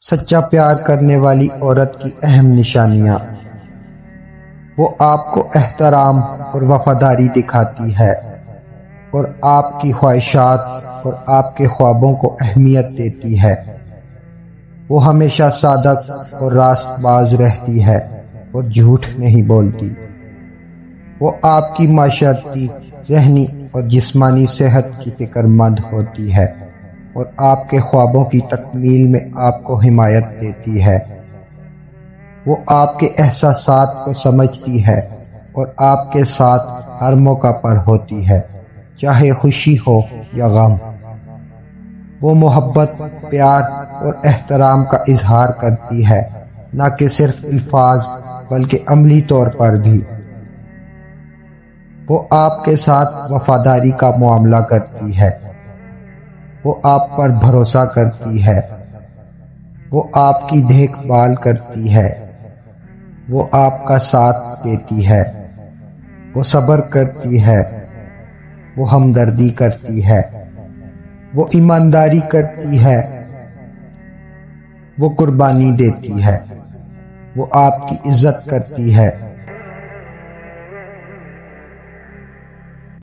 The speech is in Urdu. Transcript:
سچا پیار کرنے والی عورت کی اہم نشانیاں۔ وہ آپ کو احترام اور وفاداری دکھاتی ہے اور آپ کی خواہشات اور آپ کے خوابوں کو اہمیت دیتی ہے۔ وہ ہمیشہ صادق اور راست باز رہتی ہے اور جھوٹ نہیں بولتی۔ وہ آپ کی معاشرتی، ذہنی اور جسمانی صحت کی فکر مند ہوتی ہے اور آپ کے خوابوں کی تکمیل میں آپ کو حمایت دیتی ہے۔ وہ آپ کے احساسات کو سمجھتی ہے اور آپ کے ساتھ ہر موقع پر ہوتی ہے، چاہے خوشی ہو یا غم۔ وہ محبت، پیار اور احترام کا اظہار کرتی ہے، نہ کہ صرف الفاظ بلکہ عملی طور پر بھی۔ وہ آپ کے ساتھ وفاداری کا معاملہ کرتی ہے۔ وہ آپ پر بھروسہ کرتی ہے۔ وہ آپ کی دیکھ بھال کرتی ہے۔ وہ آپ کا ساتھ دیتی ہے۔ وہ صبر کرتی ہے۔ وہ ہمدردی کرتی ہے۔ وہ ایمانداری کرتی ہے۔ وہ قربانی دیتی ہے۔ وہ آپ کی عزت کرتی ہے۔